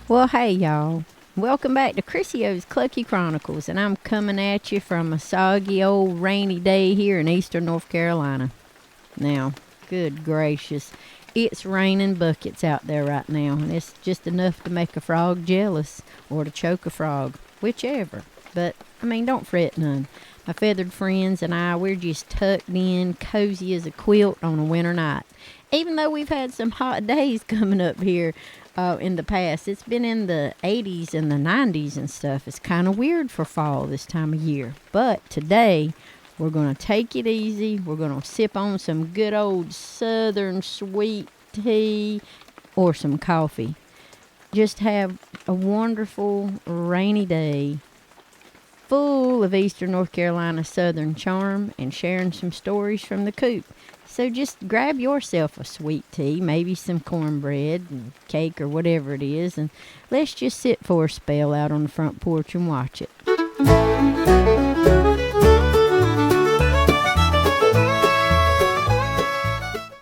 Well, hey, y'all. Welcome back to Crissy's Clucky Chronicles, and I'm coming at you from a soggy old rainy day here in eastern North Carolina. Now, good gracious, it's raining buckets out there right now, and it's just enough to make a frog jealous or to choke a frog, whichever. But, don't fret none. My feathered friends and I, we're just tucked in, cozy as a quilt on a winter night. Even though we've had some hot days coming up here in the past. It's been in the 80s and the 90s and stuff. It's kind of weird for fall this time of year. But today, we're going to take it easy. We're going to sip on some good old southern sweet tea or some coffee. Just have a wonderful rainy day full of eastern North Carolina southern charm and sharing some stories from the coop. So just grab yourself a sweet tea, maybe some cornbread and cake or whatever it is, and let's just sit for a spell out on the front porch and watch it.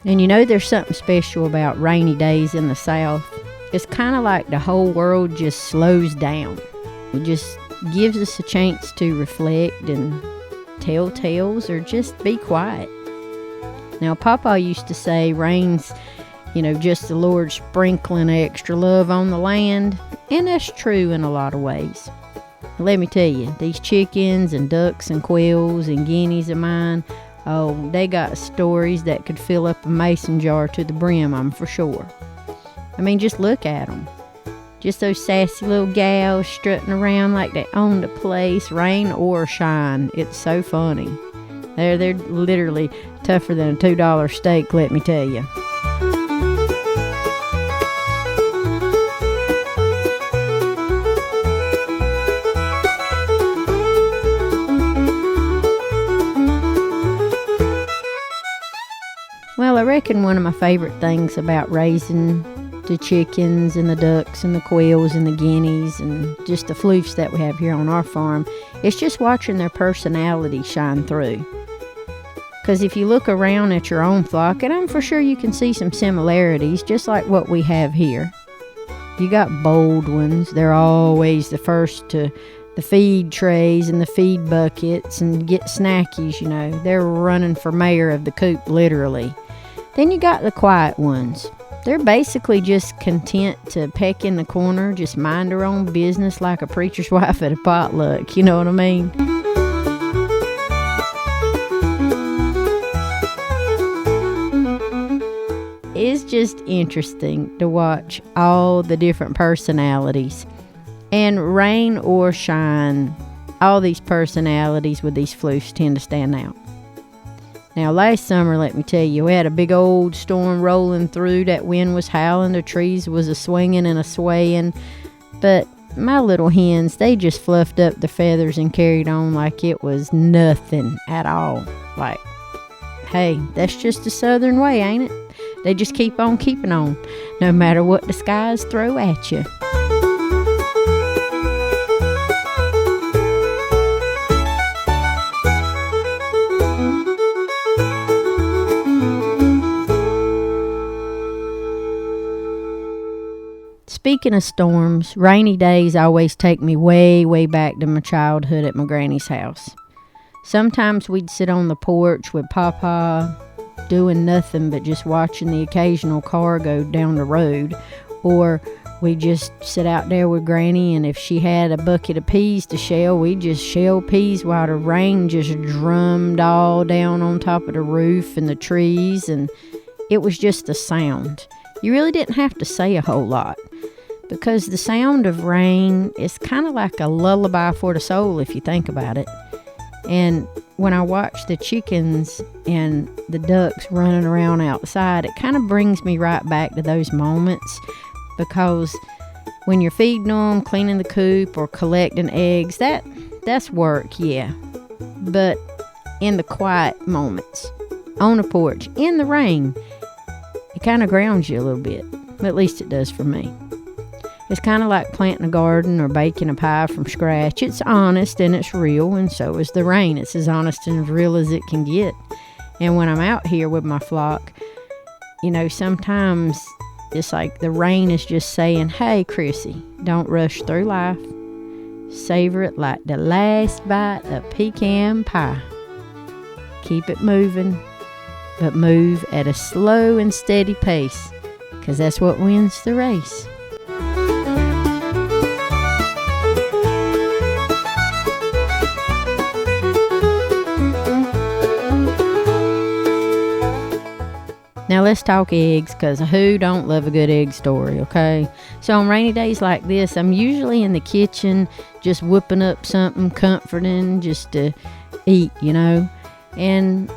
And you know, there's something special about rainy days in the South. It's kind of like the whole world just slows down. It just gives us a chance to reflect and tell tales or just be quiet. Now, Papa used to say rain's, just the Lord sprinkling extra love on the land. And that's true in a lot of ways. Let me tell you, these chickens and ducks and quails and guineas of mine, oh, they got stories that could fill up a mason jar to the brim, I'm for sure. Just look at them. Just those sassy little gals strutting around like they own the place, rain or shine. It's so funny. They're literally tougher than a $2 steak, let me tell you. Well, I reckon one of my favorite things about raising the chickens and the ducks and the quails and the guineas and just the floofs that we have here on our farm is just watching their personality shine through. Because if you look around at your own flock, and I'm for sure you can see some similarities, just like what we have here. You got bold ones. They're always the first to the feed trays and the feed buckets and get snackies, They're running for mayor of the coop, literally. Then you got the quiet ones. They're basically just content to peck in the corner, just mind their own business like a preacher's wife at a potluck, you know what I mean? It's just interesting to watch all the different personalities. And rain or shine, all these personalities with these floofs tend to stand out. Now, last summer, let me tell you, we had a big old storm rolling through. That wind was howling, the trees was a-swinging and a-swaying. But my little hens, they just fluffed up their feathers and carried on like it was nothing at all. Like, hey, that's just the southern way, ain't it? They just keep on keeping on, no matter what the skies throw at you. Speaking of storms, rainy days always take me way, way back to my childhood at my granny's house. Sometimes we'd sit on the porch with Papa, doing nothing but just watching the occasional car go down the road, or we just sit out there with Granny, and if she had a bucket of peas to shell, we just shell peas while the rain just drummed all down on top of the roof and the trees, and it was just the sound. You really didn't have to say a whole lot, because the sound of rain is kind of like a lullaby for the soul if you think about it. And when I watch the chickens and the ducks running around outside, it kind of brings me right back to those moments, because when you're feeding them, cleaning the coop, or collecting eggs, that's work, yeah. But in the quiet moments, on the porch, in the rain, it kind of grounds you a little bit. At least it does for me. It's kind of like planting a garden or baking a pie from scratch. It's honest and it's real, and so is the rain. It's as honest and as real as it can get. And when I'm out here with my flock, sometimes It's like the rain is just saying, hey, Crissy, don't rush through life. Savor it like the last bite of pecan pie. Keep it moving, but move at a slow and steady pace, 'cause that's what wins the race. Now let's talk eggs, 'cause who don't love a good egg story, okay? So on rainy days like this, I'm usually in the kitchen just whipping up something comforting just to eat, you know? And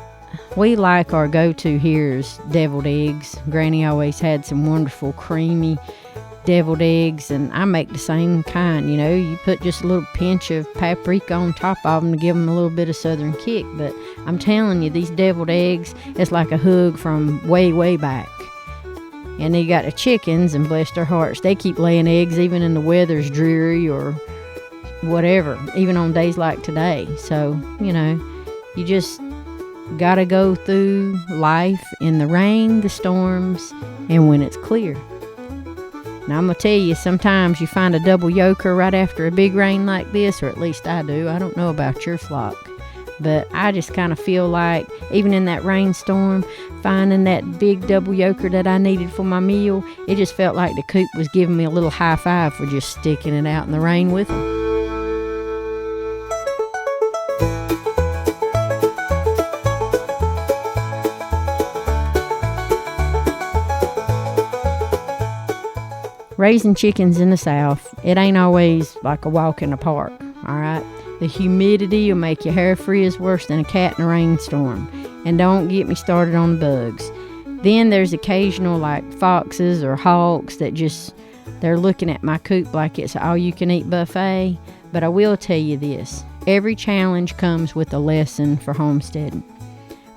we like our go-to here is deviled eggs. Granny always had some wonderful creamy deviled eggs, and I make the same kind, you know. You put just a little pinch of paprika on top of them to give them a little bit of southern kick. But I'm telling you, these deviled eggs, it's like a hug from way, way back. And then you got the chickens, and bless their hearts, they keep laying eggs even in the weather's dreary or whatever, even on days like today. So, you know, you just gotta go through life in the rain, the storms, and when it's clear. Now, I'm going to tell you, sometimes you find a double yoker right after a big rain like this, or at least I do. I don't know about your flock, but I just kind of feel like, even in that rainstorm, finding that big double yoker that I needed for my meal, it just felt like the coop was giving me a little high five for just sticking it out in the rain with them. Raising chickens in the South, it ain't always like a walk in the park, all right? The humidity will make your hair frizz worse than a cat in a rainstorm. And don't get me started on the bugs. Then there's occasional like foxes or hawks that just, they're looking at my coop like it's an all-you-can-eat buffet. But I will tell you this, every challenge comes with a lesson for homesteading.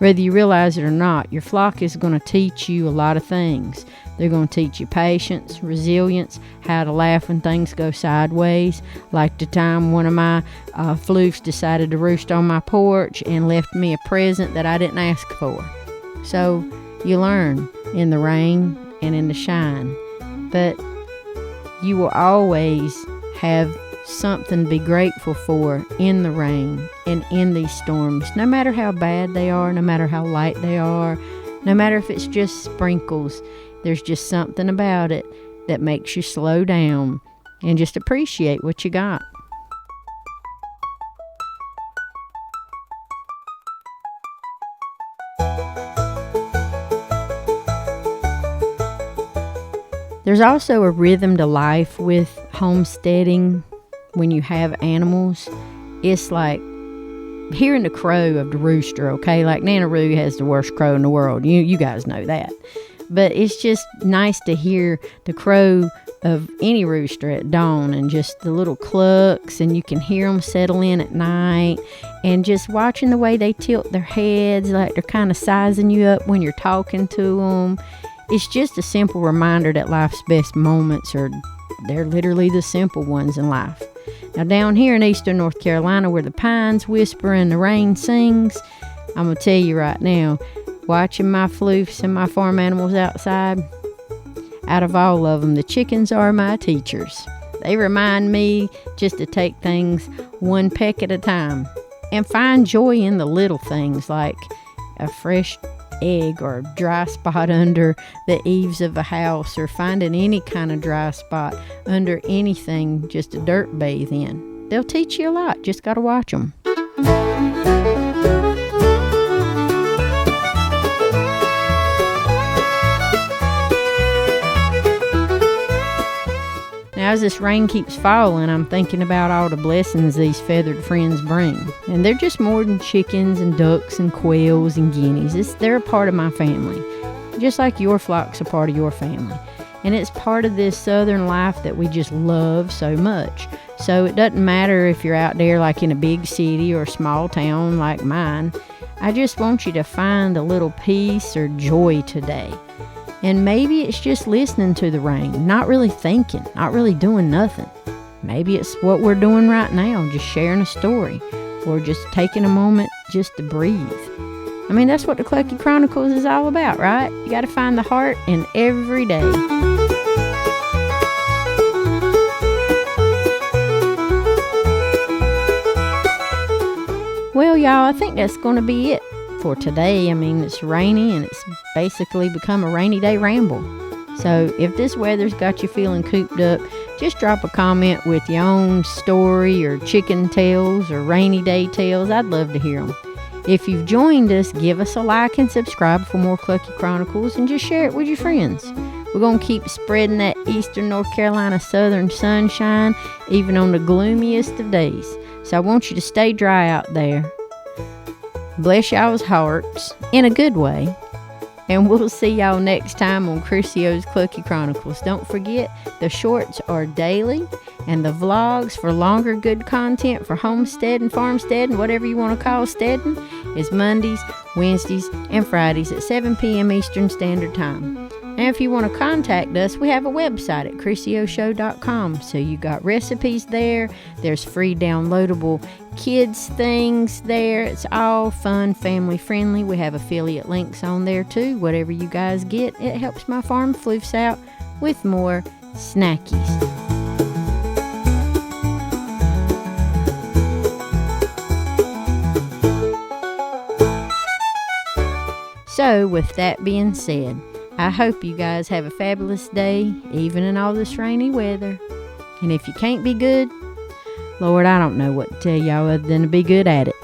Whether you realize it or not, your flock is going to teach you a lot of things. They're going to teach you patience, resilience, how to laugh when things go sideways, like the time one of my floofs decided to roost on my porch and left me a present that I didn't ask for. So you learn in the rain and in the shine, but you will always have something to be grateful for in the rain and in these storms, no matter how bad they are, no matter how light they are, no matter if it's just sprinkles. There's just something about it that makes you slow down and just appreciate what you got. There's also a rhythm to life with homesteading when you have animals. It's like hearing the crow of the rooster, okay? Like Nana Roo has the worst crow in the world. You guys know that. But it's just nice to hear the crow of any rooster at dawn and just the little clucks, and you can hear them settle in at night, and just watching the way they tilt their heads like they're kind of sizing you up when you're talking to them. It's just a simple reminder that life's best moments they're literally the simple ones in life. Now down here in eastern North Carolina, where the pines whisper and the rain sings, I'm going to tell you right now, watching my floofs and my farm animals outside, out of all of them, the chickens are my teachers. They remind me just to take things one peck at a time and find joy in the little things, like a fresh egg or a dry spot under the eaves of a house, or finding any kind of dry spot under anything just to dirt bathe in. They'll teach you a lot, just got to watch them. Now, as this rain keeps falling, I'm thinking about all the blessings these feathered friends bring. And they're just more than chickens and ducks and quails and guineas. They're a part of my family, just like your flock's a part of your family. And it's part of this southern life that we just love so much. So it doesn't matter if you're out there like in a big city or a small town like mine. I just want you to find a little peace or joy today. And maybe it's just listening to the rain, not really thinking, not really doing nothing. Maybe it's what we're doing right now, just sharing a story, or just taking a moment just to breathe. I mean, that's what the Clucky Chronicles is all about, right? You got to find the heart in every day. Well, y'all, I think that's going to be it for today. I mean, it's rainy and it's basically become a rainy day ramble. So if this weather's got you feeling cooped up, just drop a comment with your own story or chicken tales or rainy day tales. I'd love to hear them. If you've joined us, give us a like and subscribe for more Clucky Chronicles, and just share it with your friends. We're going to keep spreading that eastern North Carolina southern sunshine, even on the gloomiest of days. So I want you to stay dry out there. Bless y'all's hearts in a good way. And we'll see y'all next time on Crissy's Clucky Chronicles. Don't forget, the shorts are daily, and the vlogs for longer good content for homestead and farmstead and whatever you want to call steading is Mondays, Wednesdays, and Fridays at 7 p.m. Eastern Standard Time. And if you want to contact us, we have a website at crissyshow.com. So you got recipes there. There's free downloadable kids things there. It's all fun, family friendly. We have affiliate links on there too. Whatever you guys get, it helps my farm floofs out with more snackies. So with that being said, I hope you guys have a fabulous day, even in all this rainy weather. And if you can't be good, Lord, I don't know what to tell y'all other than to be good at it.